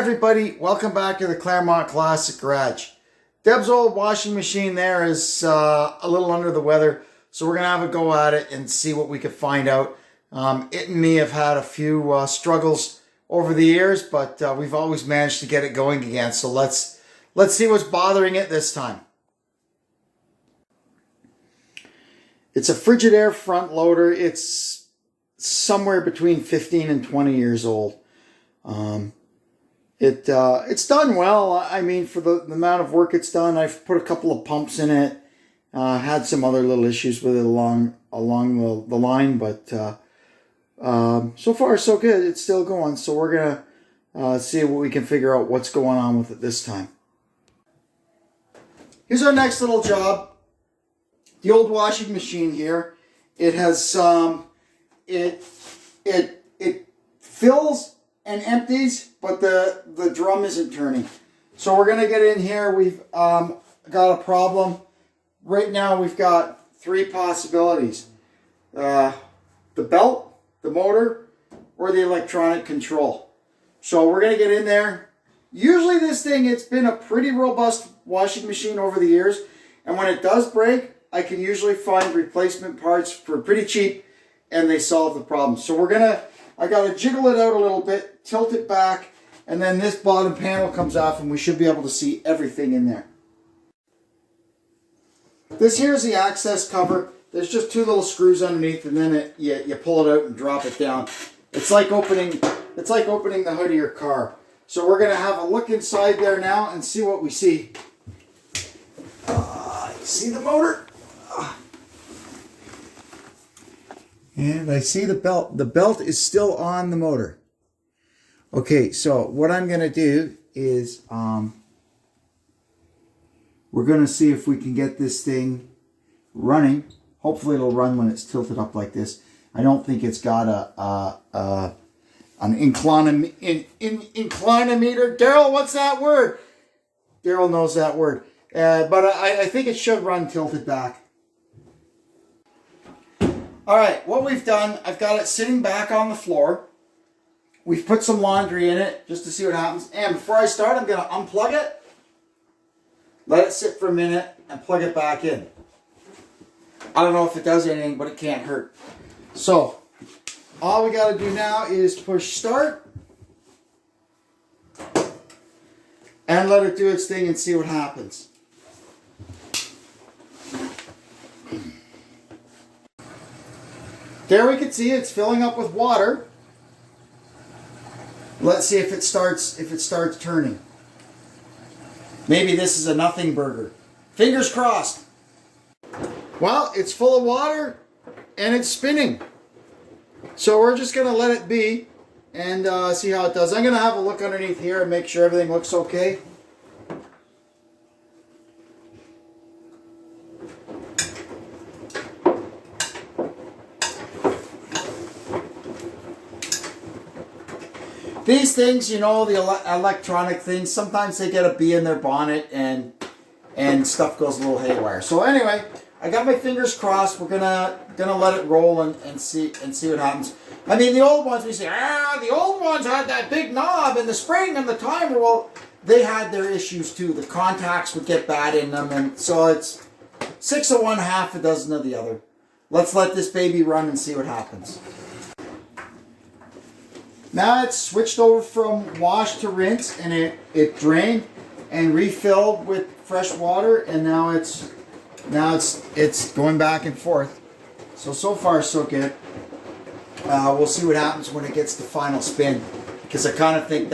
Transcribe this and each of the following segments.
everybody, welcome back to the Claremont Classic Garage. Deb's old washing machine there is a little under the weather, so we're going to have a go at it and see what we can find out. It and me have had a few struggles over the years, but we've always managed to get it going again, so let's see what's bothering it this time. It's a Frigidaire front loader. It's somewhere between 15 and 20 years old. It's done well. I mean, for the amount of work it's done, I've put a couple of pumps in it. Had some other little issues with it along the line, but so far so good. It's still going, so we're gonna see what we can figure out what's going on with it this time. Here's our next little job. The old washing machine here. It has it fills and empties, but the drum isn't turning. So we're gonna get in here. We've got a problem. Right now we've got three possibilities. The belt, the motor, or the electronic control. So we're gonna get in there. Usually this thing, it's been a pretty robust washing machine over the years, and when it does break, I can usually find replacement parts for pretty cheap, and they solve the problem. So I gotta jiggle it out a little bit, tilt it back, and then this bottom panel comes off and we should be able to see everything in there. This here is the access cover. There's just two little screws underneath, and then you pull it out and drop it down. It's like opening the hood of your car. So we're gonna have a look inside there now and see what we see. You see the motor? And I see the belt. The belt is still on the motor. Okay, so what I'm going to do is we're going to see if we can get this thing running. Hopefully it'll run when it's tilted up like this. I don't think it's got an inclinometer. Daryl, what's that word? Daryl knows that word. But I think it should run tilted back. All right, what we've done, I've got it sitting back on the floor. We've put some laundry in it just to see what happens. And before I start, I'm going to unplug it, let it sit for a minute, and plug it back in. I don't know if it does anything, but it can't hurt. So, all we got to do now is push start and let it do its thing and see what happens. There we can see it's filling up with water. Let's see if it starts turning. Maybe this is a nothing burger. Fingers crossed. Well, it's full of water and it's spinning. So we're just going to let it be and see how it does. I'm going to have a look underneath here and make sure everything looks okay. These things, you know, the electronic things, sometimes they get a bee in their bonnet and stuff goes a little haywire. So anyway, I got my fingers crossed. We're gonna let it roll and see what happens. I mean, the old ones, we say, the old ones had that big knob and the spring and the timer. Well, they had their issues too. The contacts would get bad in them, and so it's 6 of one, half a dozen of the other. Let's let this baby run and see what happens. Now it's switched over from wash to rinse, and it drained and refilled with fresh water, and now it's going back and forth. So far so good. We'll see what happens when it gets the final spin, because I kind of think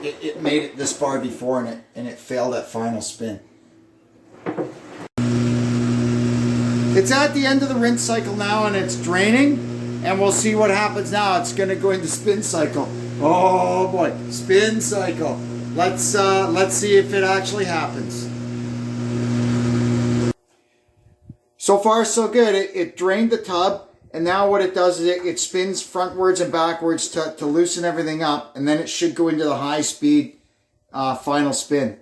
it made it this far before and it failed that final spin. It's at the end of the rinse cycle now, and it's draining. And we'll see what happens now. It's going to go into spin cycle. Oh boy, spin cycle. Let's see if it actually happens. So far so good. It drained the tub, and now what it does is it spins frontwards and backwards to loosen everything up, and then it should go into the high speed final spin.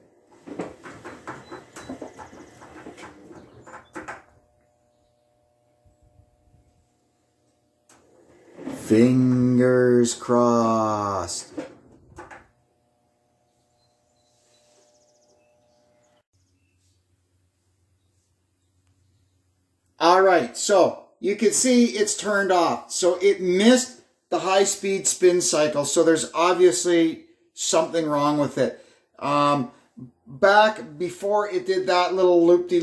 Fingers crossed. All right, so you can see it's turned off. So it missed the high-speed spin cycle. So there's obviously something wrong with it. Back before it did that little loopy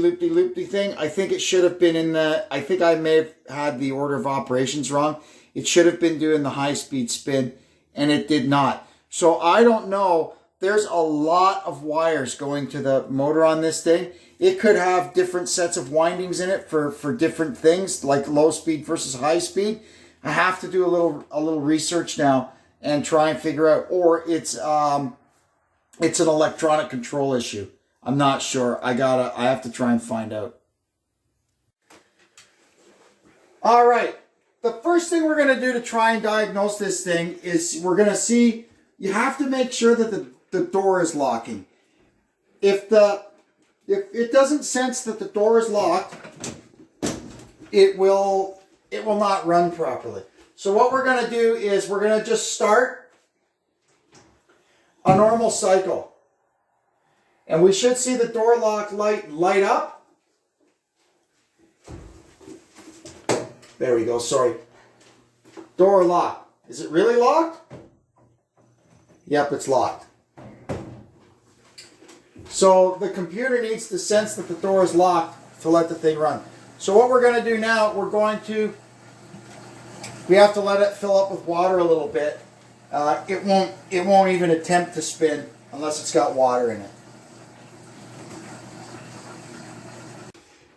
thing, I think it should have been in the, I think I may have had the order of operations wrong. It should have been doing the high-speed spin, and it did not. So I don't know. There's a lot of wires going to the motor on this thing. It could have different sets of windings in it for different things, like low speed versus high speed. I have to do a little research now and try and figure out, or it's an electronic control issue. I'm not sure. I have to try and find out. All right. The first thing we're going to do to try and diagnose this thing is we're going to see, you have to make sure that the door is locking. If it doesn't sense that the door is locked, it will not run properly. So what we're going to do is we're going to just start a normal cycle. And we should see the door lock light up. There we go, sorry. Door locked. Is it really locked? Yep, it's locked. So the computer needs to sense that the door is locked to let the thing run. So what we're going to do now, we have to let it fill up with water a little bit. It won't even attempt to spin unless it's got water in it.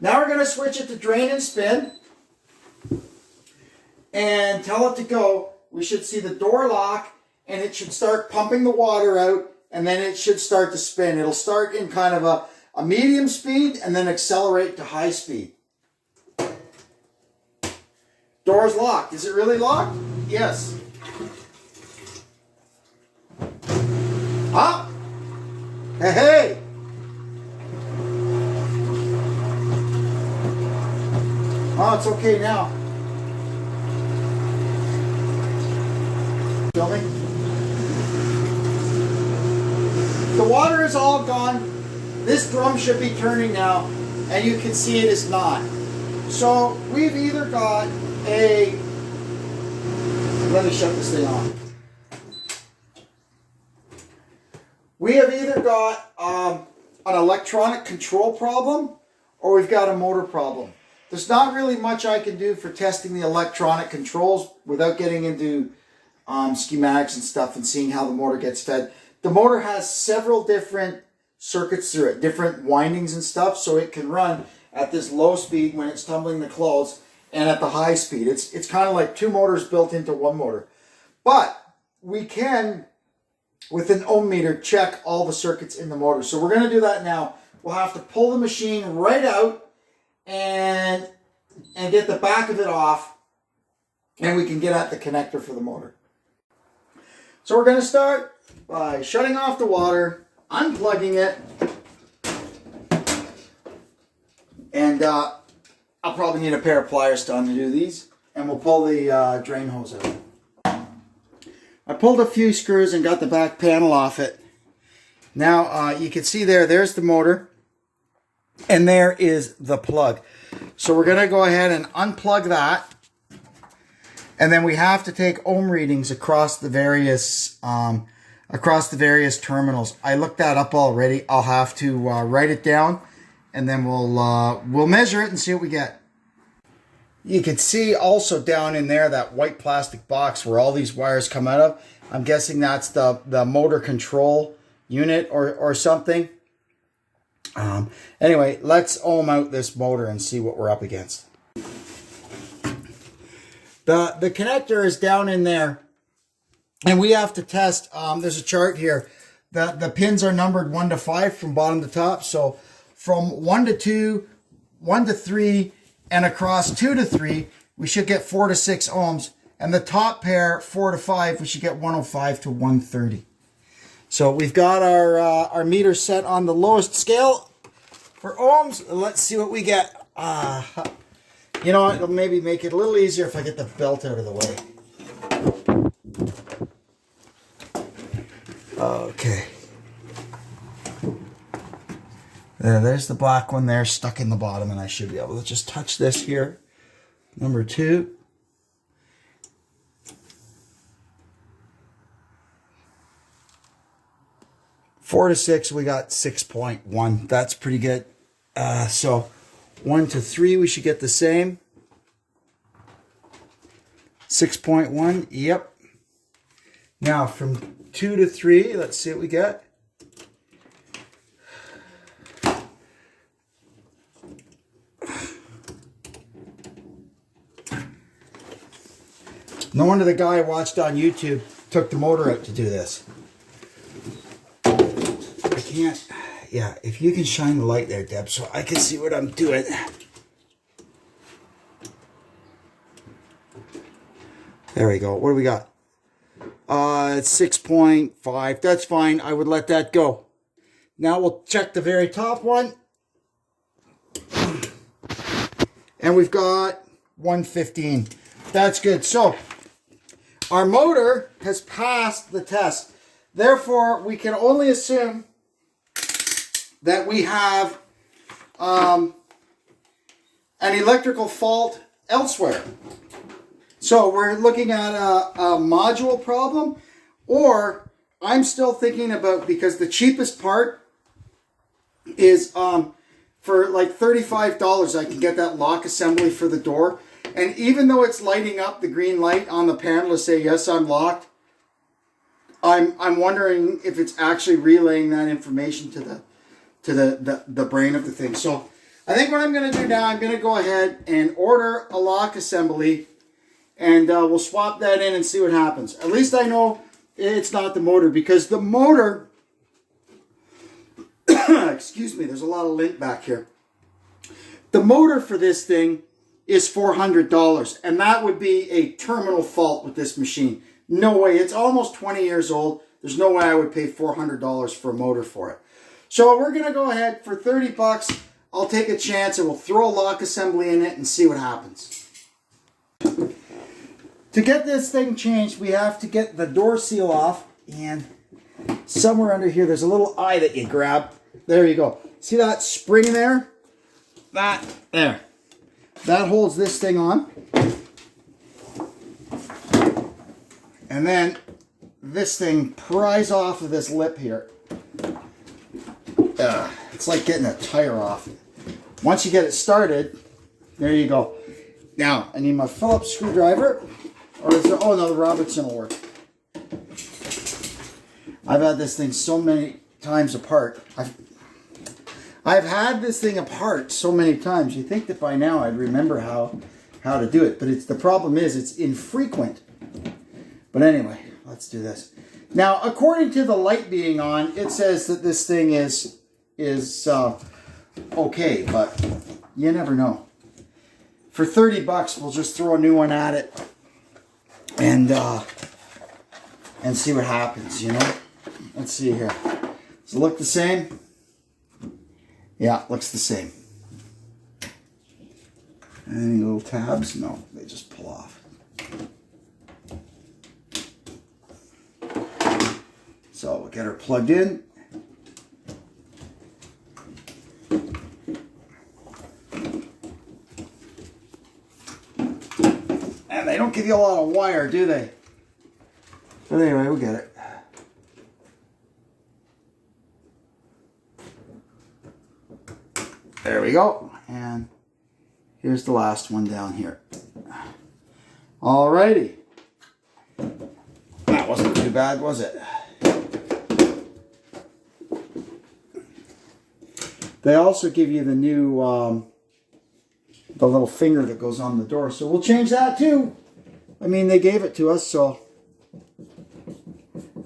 Now we're going to switch it to drain and spin and tell it to go. We should see the door lock and it should start pumping the water out, and then it should start to spin. It'll start in kind of a medium speed and then accelerate to high speed. Door's locked. Is it really locked? Yes. Up. Hey, hey. Oh, it's okay now. Filming. The water is all gone. This drum should be turning now, and you can see it is not. So we've either got let me shut this thing off. We have either got an electronic control problem, or we've got a motor problem. There's not really much I can do for testing the electronic controls without getting into schematics and stuff and seeing how the motor gets fed. The motor has several different circuits through it, different windings and stuff, so it can run at this low speed when it's tumbling the clothes and at the high speed. It's kind of like two motors built into one motor. But we can, with an ohm meter, check all the circuits in the motor. So we're going to do that now. We'll have to pull the machine right out and get the back of it off, and we can get at the connector for the motor. So we're going to start by shutting off the water, unplugging it, and I'll probably need a pair of pliers to undo these, and we'll pull the drain hose out. I pulled a few screws and got the back panel off it. Now you can see there's the motor, and there is the plug. So we're going to go ahead and unplug that, and then we have to take ohm readings across the various terminals. I looked that up already. I'll have to write it down, and then we'll measure it and see what we get. You can see also down in there that white plastic box where all these wires come out of. I'm guessing that's the motor control unit or something. Anyway, let's ohm out this motor and see what we're up against. The connector is down in there, and we have to test. There's a chart here. The pins are numbered 1 to 5 from bottom to top. So from 1 to 2, 1 to 3, and across 2 to 3, we should get 4 to 6 ohms. And the top pair, 4 to 5, we should get 105 to 130. So we've got our meter set on the lowest scale for ohms. Let's see what we get. You know what? It'll maybe make it a little easier if I get the belt out of the way. Okay. There's the black one there stuck in the bottom, and I should be able to just touch this here. Number 2. Four to 6, we got 6.1. That's pretty good. So 1 to 3, we should get the same. 6.1, yep. Now from 2 to 3, let's see what we get. No wonder the guy I watched on YouTube took the motor out to do this. I can't, yeah, if you can shine the light there, Deb, so I can see what I'm doing. There we go. What do we got? It's 6.5. That's fine. I would let that go. Now we'll check the very top one. And we've got 115. That's good. So our motor has passed the test. Therefore, we can only assume that we have an electrical fault elsewhere. So we're looking at a module problem, or I'm still thinking about, because the cheapest part is for like $35, I can get that lock assembly for the door. And even though it's lighting up the green light on the panel to say, yes, I'm locked, I'm wondering if it's actually relaying that information to the brain of the thing. So I think what I'm going to do now, I'm going to go ahead and order a lock assembly, and we'll swap that in and see what happens. At least I know it's not the motor, because the motor, excuse me, there's a lot of lint back here. The motor for this thing is $400, and that would be a terminal fault with this machine. No way. It's almost 20 years old. There's no way I would pay $400 for a motor for it. So we're going to go ahead for 30 bucks. I'll take a chance, and we'll throw a lock assembly in it and see what happens. To get this thing changed, we have to get the door seal off, and somewhere under here there's a little eye that you grab. There you go. See that spring there? That there. That holds this thing on. And then this thing pries off of this lip here. It's like getting a tire off. Once you get it started, there you go. Now, I need my Phillips screwdriver. Or is there, oh no, the Robertson will work. I've had this thing so many times apart. I've had this thing apart so many times. You think that by now I'd remember how to do it. But the problem is it's infrequent. But anyway, let's do this. Now, according to the light being on, it says that this thing is okay, but you never know. For 30 bucks, we'll just throw a new one at it and see what happens, you know? Let's see here. Does it look the same? Yeah, it looks the same. Any little tabs? No, they just pull off. So we'll get her plugged in. And they don't give you a lot of wire, do they? But anyway, we'll get it. There we go. And here's the last one down here. Alrighty. That wasn't too bad, was it? They also give you the new, the little finger that goes on the door. So we'll change that too. I mean, they gave it to us, so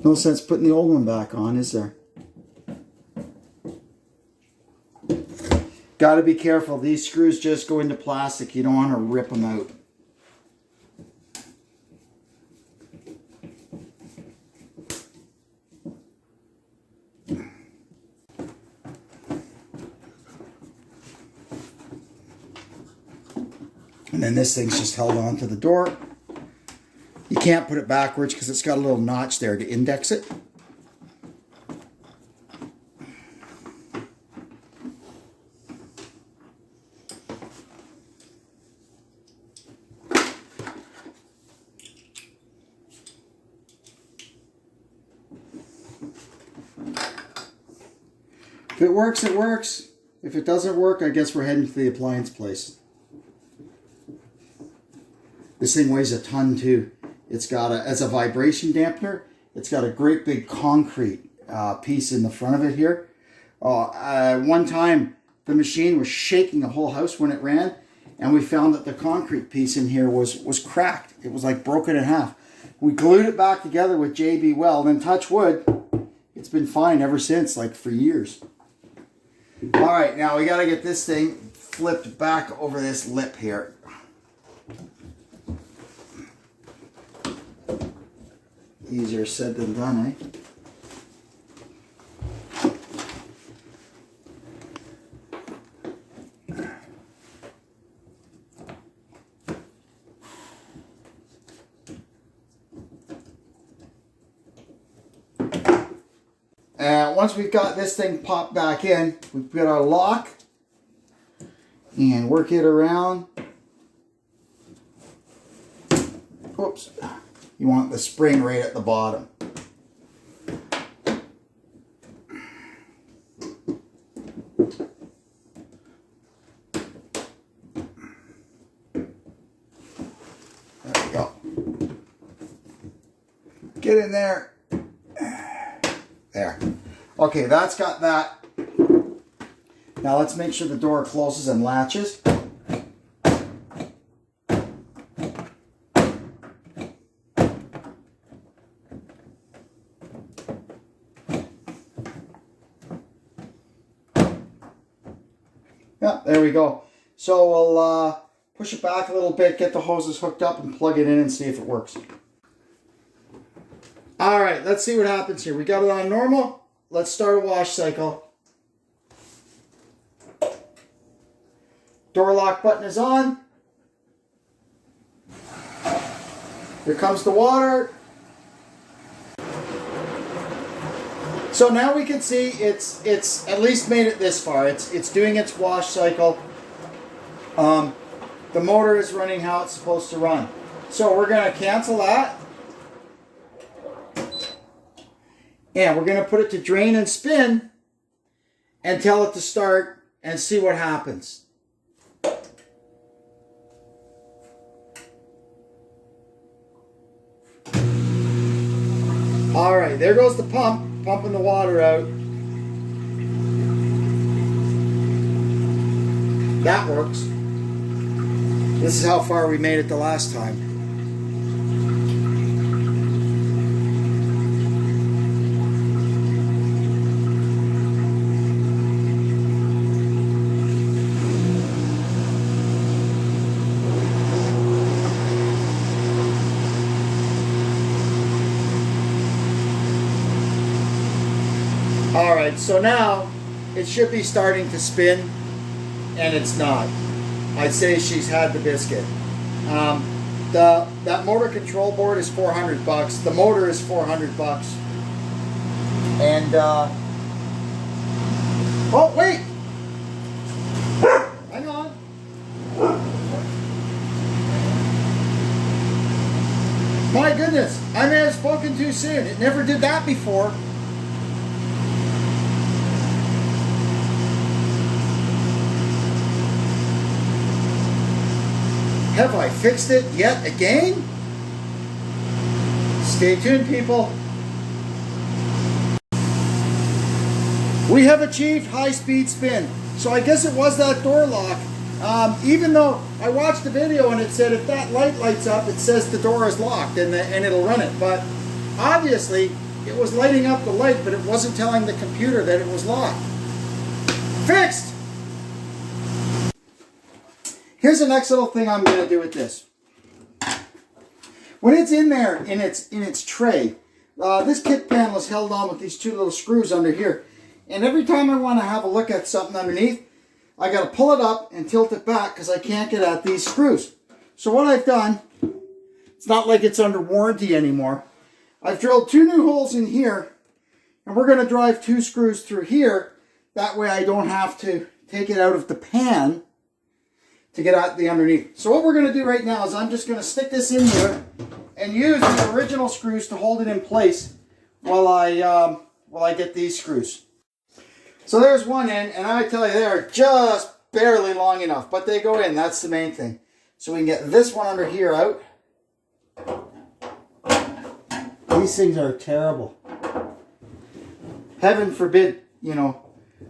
no sense putting the old one back on, is there? Got to be careful. These screws just go into plastic. You don't want to rip them out. And then this thing's just held on to the door. You can't put it backwards because it's got a little notch there to index it. If it works, it works. If it doesn't work, I guess we're heading to the appliance place. This thing weighs a ton too. It's got as a vibration dampener, it's got a great big concrete piece in the front of it here. One time the machine was shaking the whole house when it ran, and we found that the concrete piece in here was cracked. It was like broken in half. We glued it back together with JB Weld, and touch wood, it's been fine ever since, like for years. All right, now we got to get this thing flipped back over this lip here. Easier said than done, eh? Once we've got this thing popped back in, we put our lock and work it around. Oops. You want the spring right at the bottom. There we go. Get in there. There. Okay, that's got that. Now let's make sure the door closes and latches. Yeah, there we go. So we'll push it back a little bit, get the hoses hooked up, and plug it in and see if it works. All right, let's see what happens here. We got it on normal. Let's start a wash cycle. Door lock button is on. Here comes the water. So now we can see it's at least made it this far. It's doing its wash cycle. The motor is running how it's supposed to run. So we're going to cancel that. And we're going to put it to drain and spin and tell it to start and see what happens. All right, there goes the pump, pumping the water out. That works. This is how far we made it the last time. Alright, so now it should be starting to spin, and it's not. I'd say she's had the biscuit. That motor control board is $400. The motor is $400. And, oh, wait! Hang on. My goodness, I may have spoken too soon. It never did that before. Have I fixed it yet again? Stay tuned, people. We have achieved high-speed spin. So I guess it was that door lock. Even though I watched the video and it said if that light lights up, it says the door is locked and it'll run it. But obviously, it was lighting up the light, but it wasn't telling the computer that it was locked. Fixed! Here's the next little thing I'm going to do with this. When it's in there, in its tray, this kick panel is held on with these two little screws under here. And every time I want to have a look at something underneath, I got to pull it up and tilt it back because I can't get at these screws. So what I've done, it's not like it's under warranty anymore. I've drilled 2 new holes in here, and we're going to drive 2 screws through here. That way I don't have to take it out of the pan to get out the underneath. So what we're going to do right now is I'm just going to stick this in here and use the original screws to hold it in place while I get these screws. So there's one end, and I tell you, they are just barely long enough, but they go in. That's the main thing. So we can get this one under here out. These things are terrible. Heaven forbid, you know,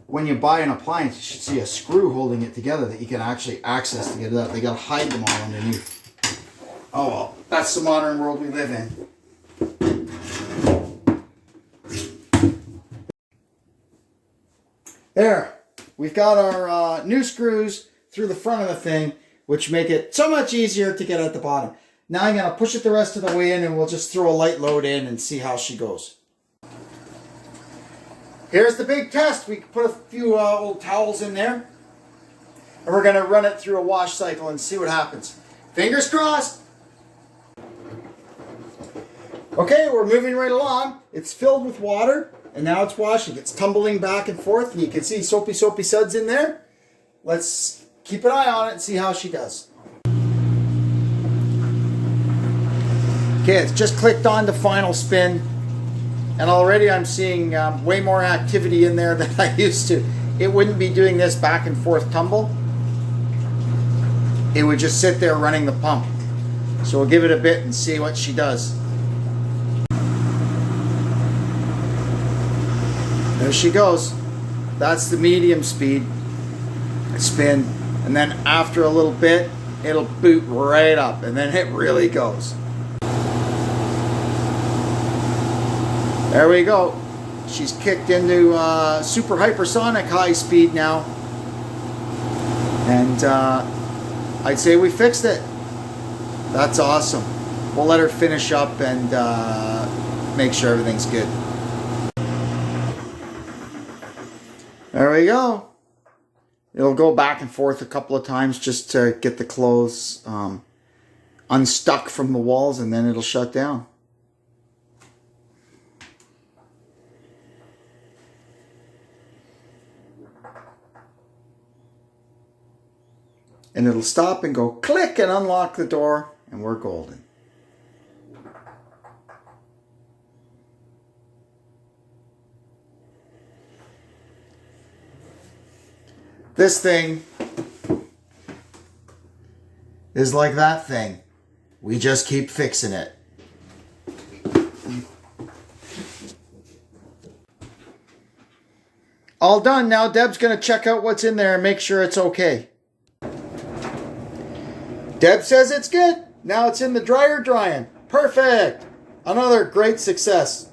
when you buy an appliance, you should see a screw holding it together that you can actually access to get it out. They got to hide them all underneath. Oh well, that's the modern world we live in. There, we've got our new screws through the front of the thing, which make it so much easier to get at the bottom. Now I'm going to push it the rest of the way in, and we'll just throw a light load in and see how she goes. Here's the big test. We put a few old towels in there, and we're going to run it through a wash cycle and see what happens. Fingers crossed. Okay, we're moving right along. It's filled with water, and now it's washing. It's tumbling back and forth, and you can see soapy suds in there. Let's keep an eye on it and see how she does. Okay, it's just clicked on the final spin, and already I'm seeing way more activity in there than I used to. It wouldn't be doing this back and forth tumble. It would just sit there running the pump. So we'll give it a bit and see what she does. There she goes. That's the medium speed spin, and then after a little bit it'll boot right up, and then it really goes. There we go. She's kicked into super hypersonic high speed now, and I'd say we fixed it. That's awesome. We'll let her finish up and make sure everything's good. There we go. It'll go back and forth a couple of times just to get the clothes unstuck from the walls, and then it'll shut down. And it'll stop and go click and unlock the door, and we're golden. This thing is like that thing. We just keep fixing it. All done. Now Deb's going to check out what's in there and make sure it's okay. Deb says it's good. Now it's in the dryer drying. Perfect. Another great success.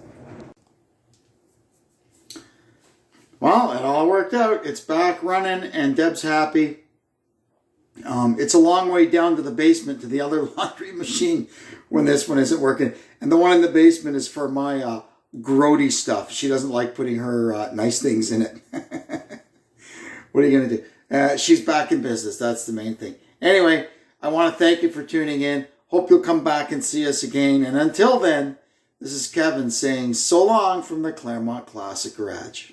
Well, it all worked out. It's back running and Deb's happy. It's a long way down to the basement to the other laundry machine when this one isn't working. And the one in the basement is for my grody stuff. She doesn't like putting her nice things in it. What are you going to do? She's back in business. That's the main thing. Anyway, I want to thank you for tuning in. Hope you'll come back and see us again. And until then, this is Kevin saying so long from the Claremont Classic Garage.